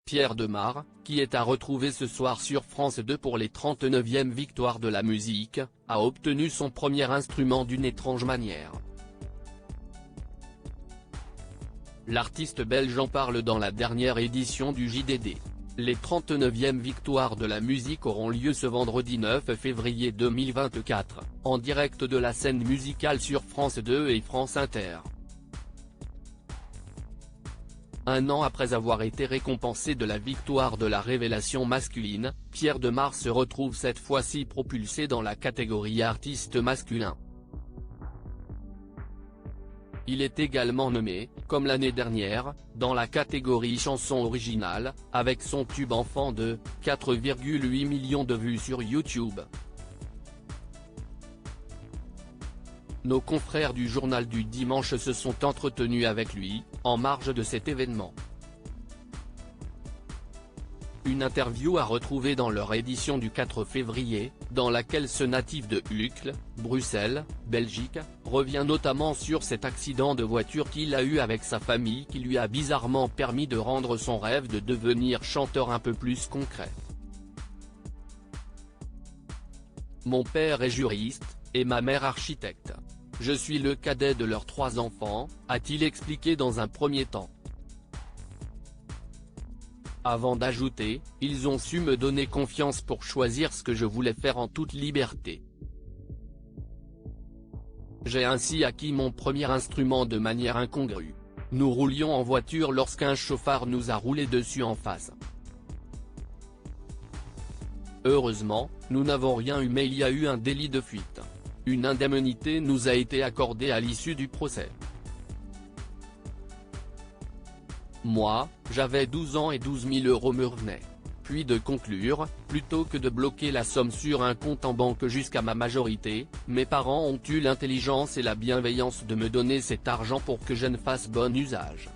Pierre Demar, qui est à retrouver ce soir sur France 2 pour les 39e victoires de la musique, a obtenu son premier instrument d'une étrange manière. L'artiste belge en parle dans la dernière édition du JDD. Les 39e victoires de la musique auront lieu ce vendredi 9 février 2024, en direct de la scène musicale sur France 2 et France Inter. Un an après avoir été récompensé de la victoire de la révélation masculine, Pierre Demar se retrouve cette fois-ci propulsé dans la catégorie artiste masculin. Il est également nommé, comme l'année dernière, dans la catégorie chanson originale, avec son tube enfant de 4,8 millions de vues sur YouTube. Nos confrères du journal du dimanche se sont entretenus avec lui, en marge de cet événement. Une interview à retrouver dans leur édition du 4 février, dans laquelle ce natif de Uccle, Bruxelles, Belgique, revient notamment sur cet accident de voiture qu'il a eu avec sa famille qui lui a bizarrement permis de rendre son rêve de devenir chanteur un peu plus concret. Mon père est juriste, et ma mère architecte. Je suis le cadet de leurs 3 enfants, a-t-il expliqué dans un premier temps. Avant d'ajouter, ils ont su me donner confiance pour choisir ce que je voulais faire en toute liberté. J'ai ainsi acquis mon premier instrument de manière incongrue. Nous roulions en voiture lorsqu'un chauffard nous a roulé dessus en face. Heureusement, nous n'avons rien eu mais il y a eu un délit de fuite. Une indemnité nous a été accordée à l'issue du procès. Moi, j'avais 12 ans et 12 000 € me revenaient. Puis de conclure, plutôt que de bloquer la somme sur un compte en banque jusqu'à ma majorité, mes parents ont eu l'intelligence et la bienveillance de me donner cet argent pour que je ne fasse bon usage.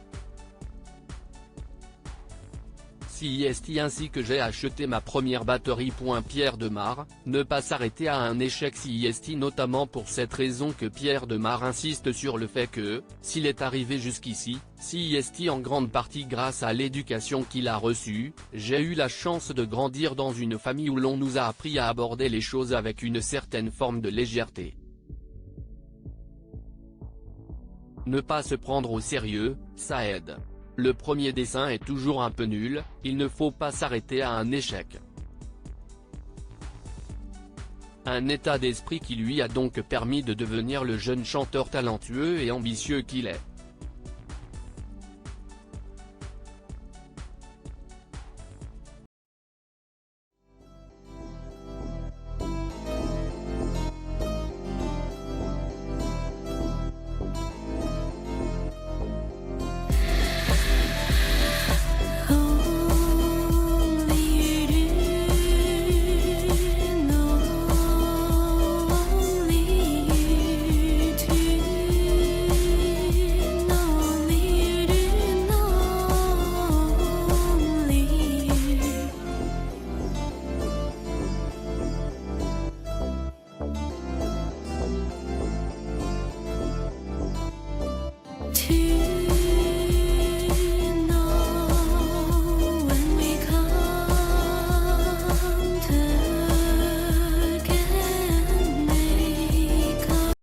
Si est ainsi que j'ai acheté ma première batterie. Pierre Demar, ne pas s'arrêter à un échec. Si est notamment pour cette raison que Pierre Demar insiste sur le fait que, s'il est arrivé jusqu'ici, si est en grande partie grâce à l'éducation qu'il a reçue, j'ai eu la chance de grandir dans une famille où l'on nous a appris à aborder les choses avec une certaine forme de légèreté. Ne pas se prendre au sérieux, ça aide. Le premier dessin est toujours un peu nul, il ne faut pas s'arrêter à un échec. Un état d'esprit qui lui a donc permis de devenir le jeune chanteur talentueux et ambitieux qu'il est.